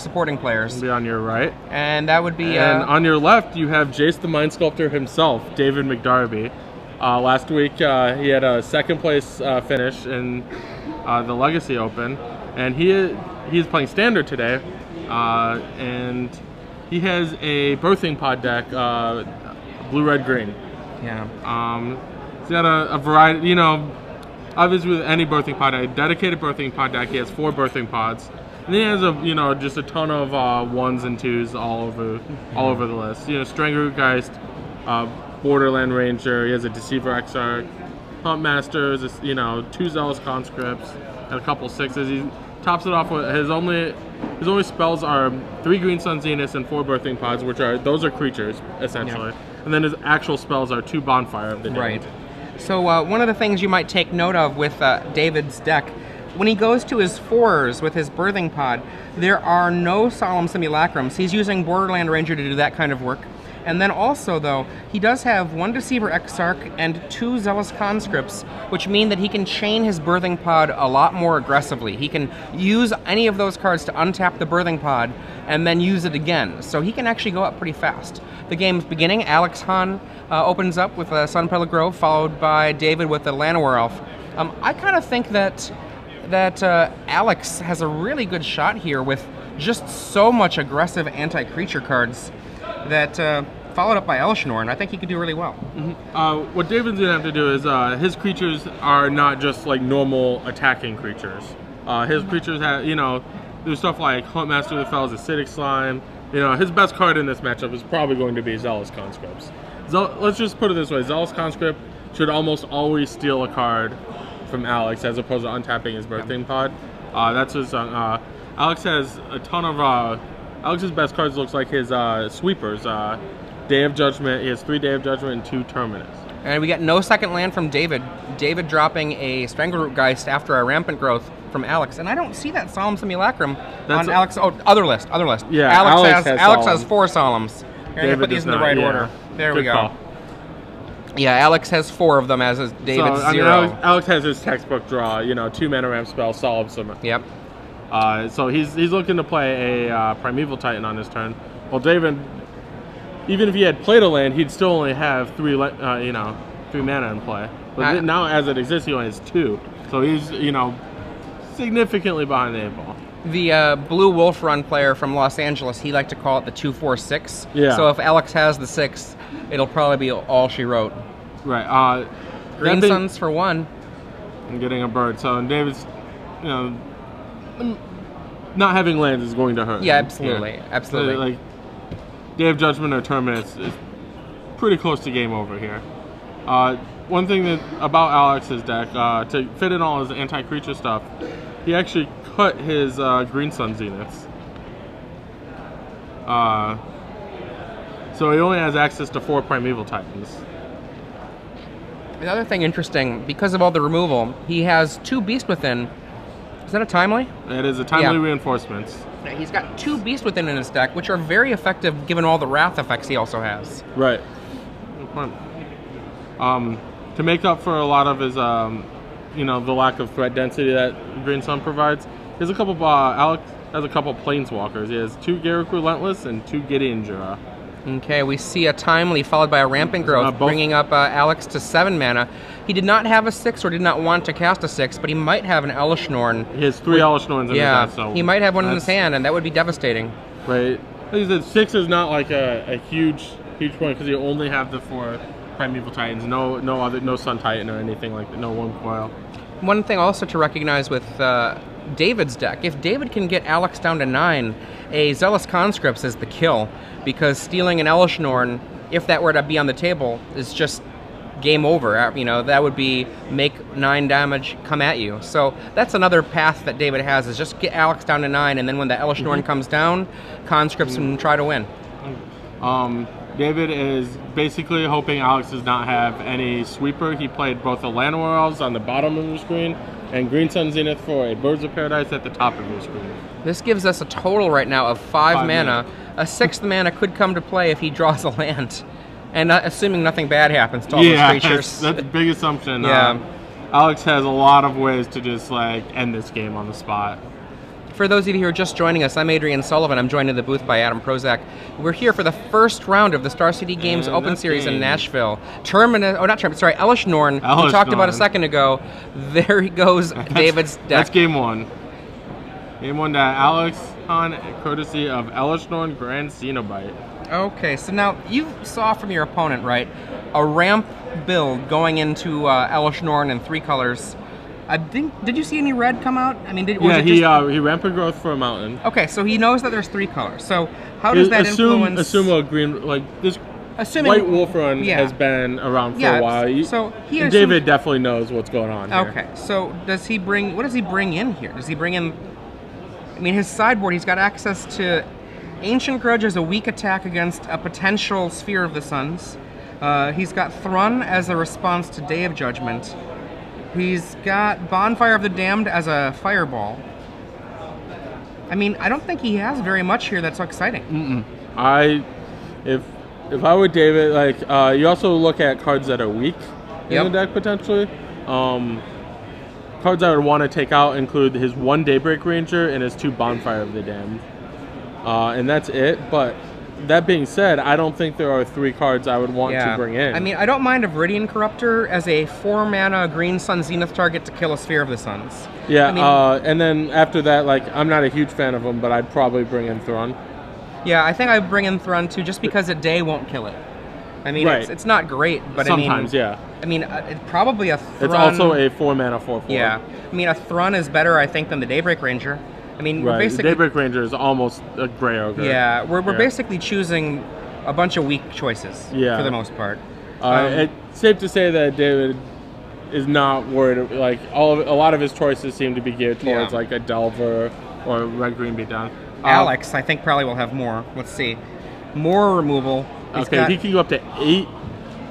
supporting players. It'll be on your right. And that would be... And on your left, you have Jace the Mind Sculptor himself, David McDarby. Last week, he had a second place finish in the Legacy Open. And he's playing Standard today. And he has a Birthing Pod deck, blue, red, green. Yeah. He's got a variety, obviously with any Birthing Pod, a dedicated Birthing Pod deck, he has 4 Birthing Pods. And then he has just a ton of 1s and 2s all over the list. Strangleroot Borderland Ranger, he has a Deceiver Exarch, Hunt Masters, 2 Zealous Conscripts, and a couple 6s. He tops it off with his only spells are 3 Green Sun Zeniths and 4 Birthing Pods, those are creatures, essentially. Yeah. And then his actual spells are 2 Bonfire of the Dead. Right. So one of the things you might take note of with David's deck, when he goes to his 4s with his Birthing Pod, there are no Solemn Simulacrums. He's using Borderland Ranger to do that kind of work. And then also, though, he does have 1 Deceiver Exarch and 2 Zealous Conscripts, which mean that he can chain his Birthing Pod a lot more aggressively. He can use any of those cards to untap the Birthing Pod and then use it again. So he can actually go up pretty fast. The game's beginning, Alex Hahn opens up with a Sun Petal Grove, followed by David with the Llanowar Elf. I kind of think that Alex has a really good shot here with just so much aggressive anti-creature cards that followed up by Elishnorn, and I think he could do really well. Mm-hmm. What David's going to have to do is his creatures are not just like normal attacking creatures. His creatures have, there's stuff like Huntmaster of the Fells, Acidic Slime. His best card in this matchup is probably going to be Zealous Conscripts. Let's just put it this way, Zealous Conscript should almost always steal a card from Alex as opposed to untapping his Birthing Pod. That's his Alex has a ton of Alex's best cards looks like his sweepers. Day of Judgment, he has 3 Day of Judgment and 2 Terminus. And we got no second land from David. David dropping a Strangleroot Geist after a Rampant Growth from Alex. And I don't see that Solemn Simulacrum on Alex. Oh, other list. Yeah, Alex has 4 Solemns. Here, I'm put these in the right order. There we go. Call. Yeah, Alex has 4 of them as David's 0. Alex has his textbook draw, 2 mana ramp spell, Solemn Simmer. Yep. So he's looking to play a Primeval Titan on his turn. Well, David, even if he had played a land, he'd still only have 3 mana in play. But now, as it exists, he only has 2. So he's, significantly behind the 8 ball. The Blue Wolf Run player from Los Angeles, he liked to call it the 2-4-6. Yeah. So if Alex has the 6, it'll probably be all she wrote. Right. Green Suns for 1. I'm getting a bird. So David's, not having lands is going to hurt. Yeah, absolutely. Absolutely. Like, Day of Judgment or Terminus is pretty close to game over here. One thing about Alex's deck, to fit in all his anti-creature stuff, he actually cut his Green Sun Zeniths. So he only has access to 4 Primeval Titans. Another thing interesting, because of all the removal, he has 2 Beast Within. Is that a Timely? It is a Timely Reinforcements. He's got 2 Beast Within in his deck, which are very effective given all the Wrath effects he also has. Right. To make up for a lot of his, the lack of threat density that Green Sun provides, he has a couple. Alex has a couple Planeswalkers. He has 2 Garruk Relentless and 2 Gideon Jura. Okay, we see a Timely followed by a Rampant Growth, bringing up Alex to 7 mana. He did not have a 6 or did not want to cast a 6, but he might have an Elishnorn. He has 3 Elishnorns in his hand, so he might have one in his hand, and that would be devastating. Right. Like I said, 6 is not like a huge point because you only have the 4 Primeval Titans, no Sun Titan or anything like that, no 1 coil. One thing also to recognize with David's deck, if David can get Alex down to 9, a Zealous Conscripts is the kill, because stealing an Elishnorn, if that were to be on the table, is just game over. That would be make 9 damage come at you. So that's another path that David has, is just get Alex down to 9, and then when the Elishnorn comes down, Conscripts can try to win. David is basically hoping Alex does not have any sweeper. He played both the Llanowar Elves on the bottom of your screen and Green Sun Zenith for a Birds of Paradise at the top of your screen. This gives us a total right now of 5 mana. A 6th mana could come to play if he draws a land. And assuming nothing bad happens to all those creatures. That's a big assumption. Yeah. Alex has a lot of ways to just end this game on the spot. For those of you who are just joining us, I'm Adrian Sullivan. I'm joined in the booth by Adam Prozac. We're here for the first round of the Star City Games Open Series in Nashville. Elish Norn, we talked about a second ago. There he goes, David's deck. That's game one. Game one to Alex on courtesy of Elish Norn Grand Cenobite. Okay, so now you saw from your opponent, right, a ramp build going into Elish Norn in 3 colors. Did you see any red come out? I mean, he rampant growth for a mountain. Okay, so he knows that there's 3 colors. So how does that influence? Assume a green, like this. White Wolf Run has been around for a while. So David definitely knows what's going on here. Okay, so does he bring? What does he bring in here? Does he bring in? I mean, his sideboard. He's got access to Ancient Grudge as a weak attack against a potential Sphere of the Suns. He's got Thrun as a response to Day of Judgment. He's got Bonfire of the Damned as a fireball. I mean, I don't think he has very much here that's so exciting. If I were David, like, you also look at cards that are weak in the deck potentially. Cards I would want to take out include his 1 Daybreak Ranger and his 2 Bonfire of the Damned. And that's it, but that being said, I don't think there are 3 cards I would want to bring in. I mean, I don't mind a Viridian Corruptor as a 4-mana Green Sun Zenith target to kill a Sphere of the Suns. Yeah, and then after that, like, I'm not a huge fan of them, but I'd probably bring in Thrun. Yeah, I think I'd bring in Thrun too, just because a day won't kill it. I mean, it's not great, but sometimes, I mean, it's probably a Thrun. It's also a 4-mana 4/4. Yeah, I mean, a Thrun is better, I think, than the Daybreak Ranger. I mean, we're basically Daybreak Ranger is almost a gray ogre. Yeah, we're basically choosing a bunch of weak choices for the most part. It's safe to say that David is not worried. Like a lot of his choices seem to be geared towards like a Delver or Red Green Beatdown. Alex, I think, probably will have more. Let's see, more removal. He can go up to 8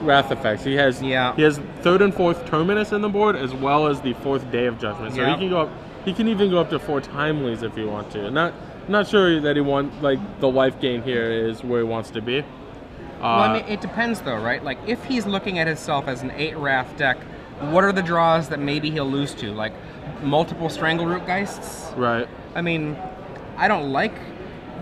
Wrath effects. He has 3rd and 4th Terminus in the board, as well as the 4th Day of Judgment. So he can go up. He can even go up to 4 Timelies if he wants to. Not sure that he wants, like, the life gain here is where he wants to be. Well, I mean, it depends though, right? Like, if he's looking at himself as an 8 Wrath deck, what are the draws that maybe he'll lose to? Like, multiple Strangleroot Geists? Right. I mean, I don't like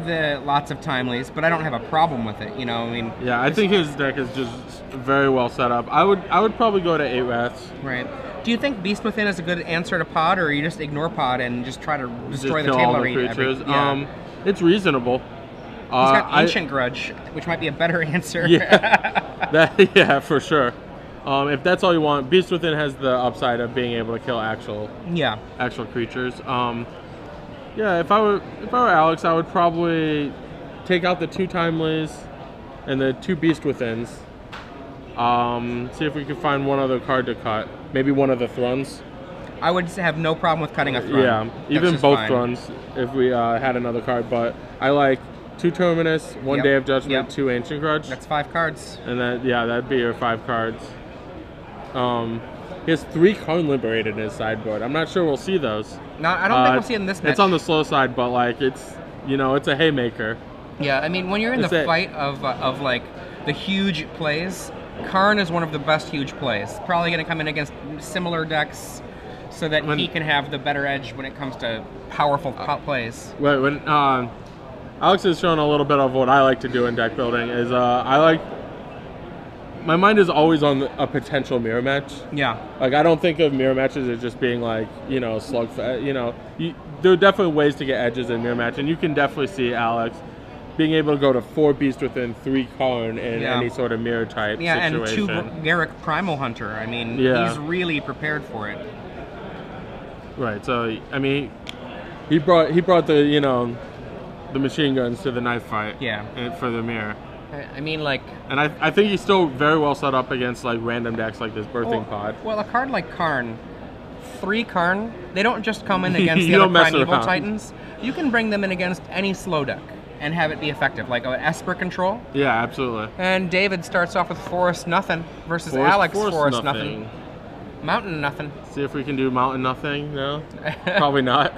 the lots of Timelies, but I don't have a problem with it, you know? I mean, yeah, I think his deck is just very well set up. I would probably go to 8 Wraths. Right. Do you think Beast Within is a good answer to Pod, or you just ignore Pod and just try to destroy the table creatures? It's reasonable. He's got Ancient Grudge, which might be a better answer. Yeah, for sure. If that's all you want, Beast Within has the upside of being able to kill actual creatures. Yeah, if I were Alex, I would probably take out the 2 Timelies and the 2 Beast Withins. See if we can find one other card to cut. Maybe one of the Thruns. I would have no problem with cutting a Thrun. Yeah, even both Thruns if we had another card. But I like 2 Terminus, 1 Day of Judgment, 2 Ancient Grudge. That's 5 cards. And that'd be your 5 cards. He has 3 Karn Liberated in his sideboard. I'm not sure we'll see those. No, I don't think we'll see it in this match. It's on the slow side, but like it's a haymaker. Yeah, I mean, when you're in the fight of like the huge plays, Karn is one of the best huge plays. Probably going to come in against similar decks so that he can have the better edge when it comes to powerful plays. Right, when Alex has shown a little bit of what I like to do in deck building is my mind is always on a potential mirror match. Yeah. Like, I don't think of mirror matches as just being like, slugfest. There are definitely ways to get edges in mirror match, and you can definitely see Alex being able to go to 4 Beast Within 3 Karn in any sort of mirror type situation. And 2 Garruk Primal Hunter. I mean, he's really prepared for it. Right. So I mean, he brought the the machine guns to the knife fight. Yeah. For the mirror. I mean, like... And I think he's still very well set up against, like, random decks like this Birthing Pod. Well, a card like Karn, 3 Karn, they don't just come in against the other Primeval Titans. You can bring them in against any slow deck and have it be effective, like an Esper Control. Yeah, absolutely. And David starts off with Forest Nothing versus Alex Forest Nothing. Mountain Nothing. See if we can do Mountain Nothing, no? Probably not.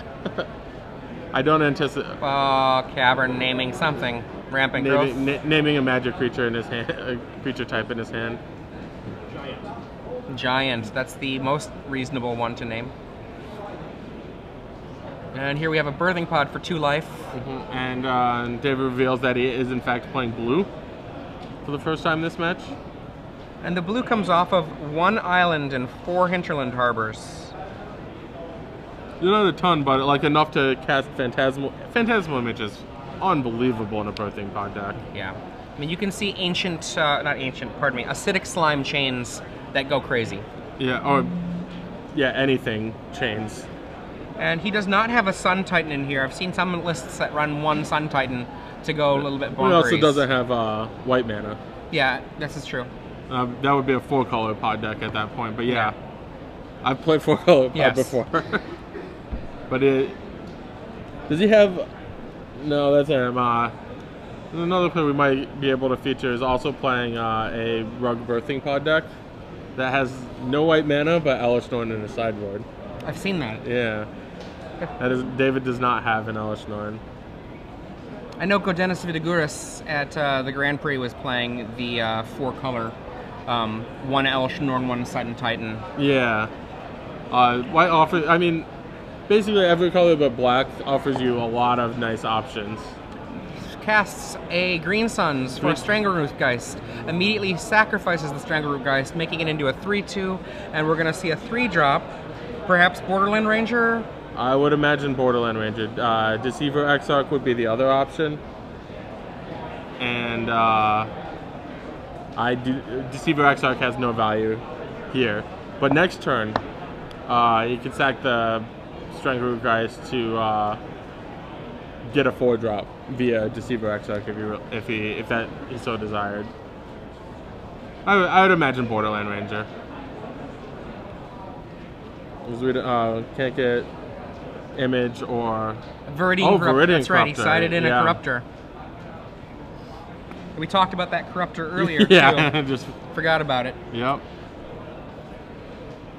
I don't anticipate... Oh, Cavern naming something. Rampant growth. Naming a magic creature in his hand, a creature type in his hand. Giant. That's the most reasonable one to name. And here we have a birthing pod for 2 life. And David reveals that he is in fact playing blue for the first time this match. And the blue comes off of 1 island and 4 hinterland harbors. Not a ton, but like enough to cast Phantasmal Image is unbelievable in a birthing pod deck. Yeah. I mean, you can see acidic slime chains that go crazy. Yeah, anything chains. And he does not have a Sun Titan in here. I've seen some lists that run 1 Sun Titan to go a little bit bonkers. He also doesn't have white mana. Yeah, this is true. That would be a 4-color pod deck at that point, but yeah. I've played 4-color pod before. But does he have... No, that's him. Another player we might be able to feature is also playing a Rug Birthing pod deck that has no white mana, but Elish Norn in his sideboard. I've seen that. Yeah. David does not have an Elish Norn. I know Godenis Vidaguris at the Grand Prix was playing the 4-color 1 Elish Norn, 1 Sudden Titan. Yeah. White offers... I mean, basically every color but black offers you a lot of nice options. Casts a Green Suns for a Strangleroot Geist. Immediately sacrifices the Strangleroot Geist, making it into a 3/2, and we're going to see a 3-drop. Perhaps Borderland Ranger? I would imagine Borderland Ranger. Deceiver Exarch would be the other option. And Deceiver Exarch has no value here. But next turn, you can sack the Strangleroot Geist to get a 4-drop via Deceiver Exarch if he so desired. I would imagine Borderland Ranger. We can't get Image or Viridian Corruptor. That's right, he Corruptor. sided in a Corruptor. We talked about that Corruptor earlier. Yeah, too. Just forgot about it. Yep.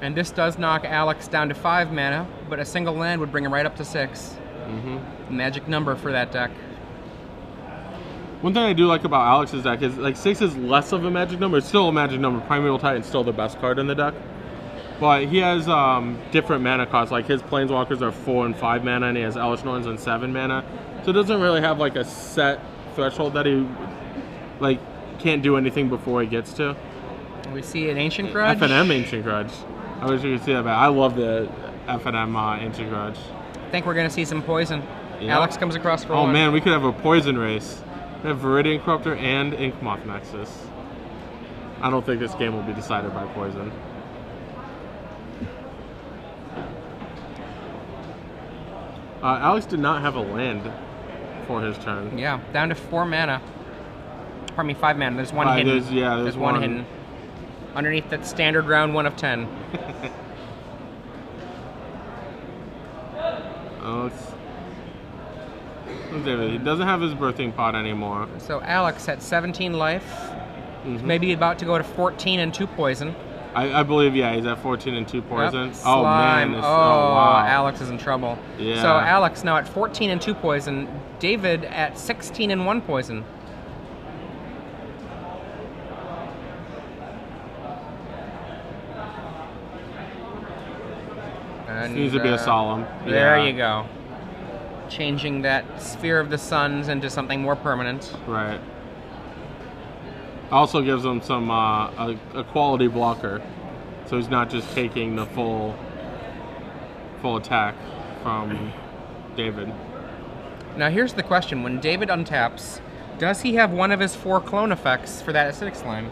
And this does knock Alex down to 5 mana, but a single land would bring him right up to 6. Magic number for that deck. One thing I do like about Alex's deck is like 6 is less of a magic number. It's still a magic number. Primeval Titan's still the best card in the deck. But he has different mana costs. Like his Planeswalkers are 4 and 5 mana, and he has Elish Norns and 7 mana. So it doesn't really have like a set threshold that he like can't do anything before he gets to. We see an Ancient Grudge. FNM Ancient Grudge. I wish you could see that, but I love the FNM Ancient Grudge. I think we're going to see some poison. Yep. Alex comes across for 1. Oh man, we could have a poison race. We have Viridian Corruptor and Inkmoth Nexus. I don't think this game will be decided by poison. Alex did not have a land for his turn. Yeah, down to 4 mana. Pardon me, 5 mana. There's 1 hidden. There's one hidden. Underneath that standard round 1 of 10. He doesn't have his birthing pod anymore. So Alex at 17 life. Maybe about to go to 14 and 2 poison. I believe, yeah, he's at 14 and 2 poison. Yep. Oh, Slime. man. Wow. Alex is in trouble. Yeah. So Alex now at 14 and 2 poison. David at 16 and 1 poison. And, needs to be a solemn. There you go. Changing that Sphere of the Suns into something more permanent. Right. Also gives him some a quality blocker, so he's not just taking the full attack from David. Now here's the question: when David untaps, does he have one of his 4 clone effects for that acidic slime?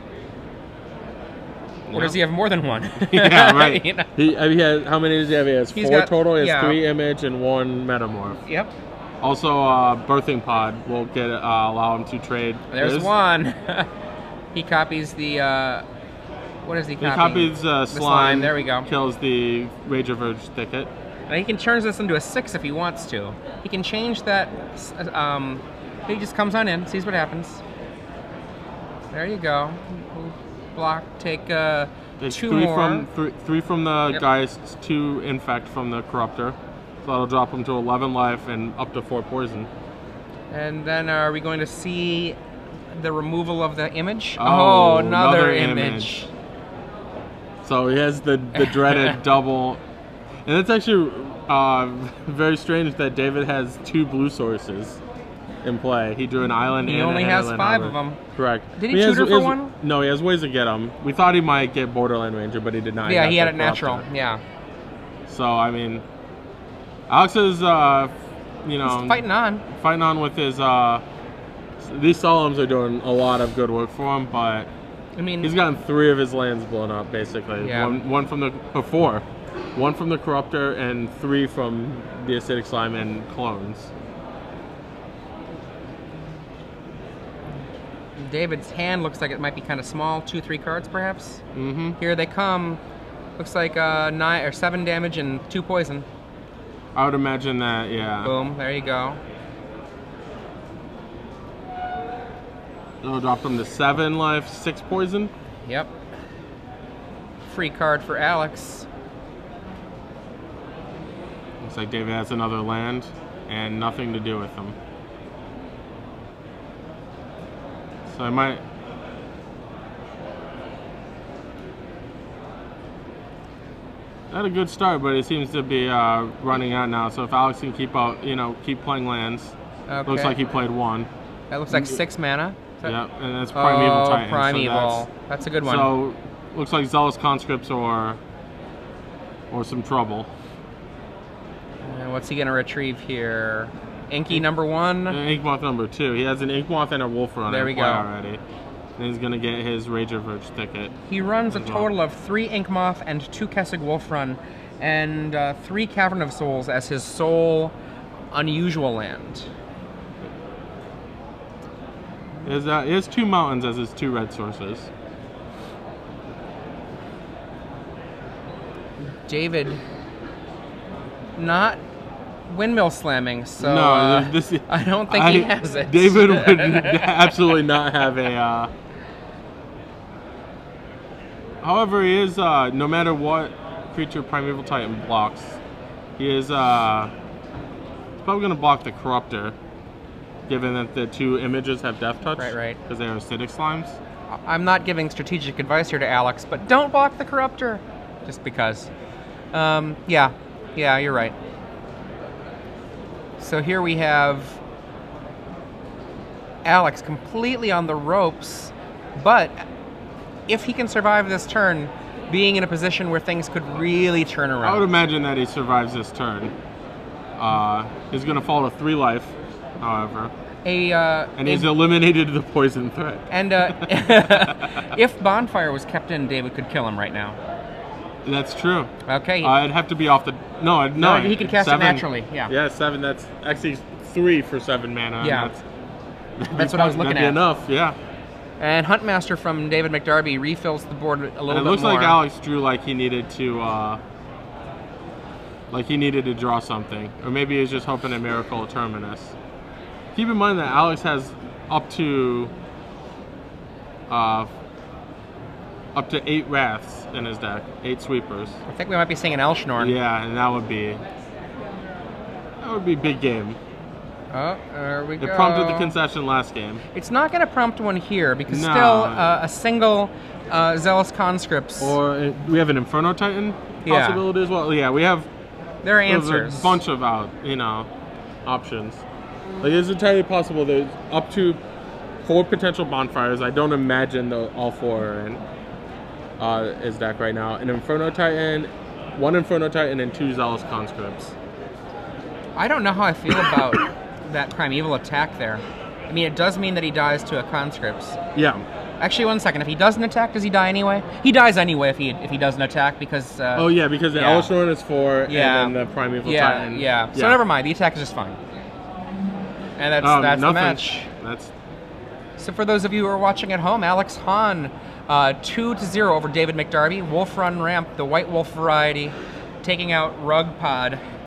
Or does he have more than one? Yeah, right. You know? He has, how many does he have? He has 4 total. He has 3 image and 1 metamorph. Yep. Also, birthing pod will allow him to trade. There's one. He copies the. What is he copying? He copies the slime. There we go. Kills the Rage of Verge Thicket. Now he can turn this into a 6 if he wants to. He can change that. He just comes on in, sees what happens. There you go. Block, take 2 more. 3 from the Geist, 2 Infect from the Corruptor. So that'll drop him to 11 life and up to 4 poison. And then are we going to see the removal of the image? Oh, another image. So he has the dreaded double. And it's actually very strange that David has 2 blue sources in play. He drew an island. He and only an has inland 5 harbor. of them. Correct. Did he tutor for one? No, he has ways to get them. We thought he might get Borderland Ranger, but he did not. Yeah, he had the it natural. corruptor. Yeah. So I mean, Alex is you know, he's fighting on. Fighting on with his these solemns are doing a lot of good work for him, but I mean, he's gotten 3 of his lands blown up basically. Yeah. One from the 4. 1 from the Corruptor and 3 from the Acidic Slime and clones. David's hand looks like it might be kind of small. 2-3 cards, perhaps. Mm-hmm. Here they come. Looks like 9 or 7 damage and 2 poison. I would imagine that, yeah. Boom. There you go. It'll drop them to 7 life, 6 poison. Yep. Free card for Alex. Looks like David has another land and nothing to do with them. So I might. Had a good start, but it seems to be running out now. So if Alex can keep out, keep playing lands. Okay. Looks like he played 1. That looks like 6 mana. Yeah, and that's Primeval Titan. Primeval. So that's a good one. So looks like Zealous Conscripts or some trouble. And what's he gonna retrieve here? Inky number 1. Inkmoth number 2. He has an Inkmoth and a Wolf Run. There we go. Already. And he's gonna get his Rager Verge ticket. He runs a total of 3 Inkmoth and 2 Kessig Wolf Run, and 3 Cavern of Souls as his sole unusual land. He has 2 mountains as his 2 red sources. David, not windmill slamming, so no, I don't think he has it. David would absolutely not have a. However, he is no matter what creature Primeval Titan blocks, he is probably going to block the Corruptor, given that the 2 images have Death Touch. Right. Because they are acidic slimes. I'm not giving strategic advice here to Alex, but don't block the Corruptor, just because. Yeah, you're right. So here we have Alex completely on the ropes, but if he can survive this turn, being in a position where things could really turn around. I would imagine that he survives this turn. He's going to fall to 3 life, however. And he's eliminated the poison threat. And if Bonfire was kept in, David could kill him right now. That's true. Okay. It'd have to be off the... No, he could cast 7. it naturally, yeah. Yeah, 7. That's actually 3 for 7 mana. Yeah. That's what I was looking at. That'd be enough, yeah. And Huntmaster from David McDarby refills the board a little bit more. It looks like Alex drew like he needed to... draw something. Or maybe he was just hoping a Miracle of Terminus. Keep in mind that Alex has up to 8 Wraths in his deck, 8 Sweepers. I think we might be seeing an Elshnorn. Yeah, and that would be big game. Oh, there we go. It prompted the concession last game. It's not going to prompt one here because still a single Zealous Conscripts. Or we have an Inferno Titan possibility as well. Yeah, we have. There are answers. A bunch of options. Like it's entirely possible there's up to 4 potential bonfires. I don't imagine all 4 are in his deck right now. An Inferno Titan, 1 Inferno Titan, and 2 Zealous Conscripts. I don't know how I feel about that Primeval attack there. I mean, it does mean that he dies to a Conscripts. Yeah. Actually, 1 second. If he doesn't attack, does he die anyway? He dies anyway if he doesn't attack because... oh, yeah, because the Elshnorn is 4 and then the Primeval Titan. Yeah. So never mind. The attack is just fine. And that's the match. So for those of you who are watching at home, Alex Hahn, 2-0 over David McDarby. Wolf Run Ramp, the White Wolf variety, taking out Rug Pod.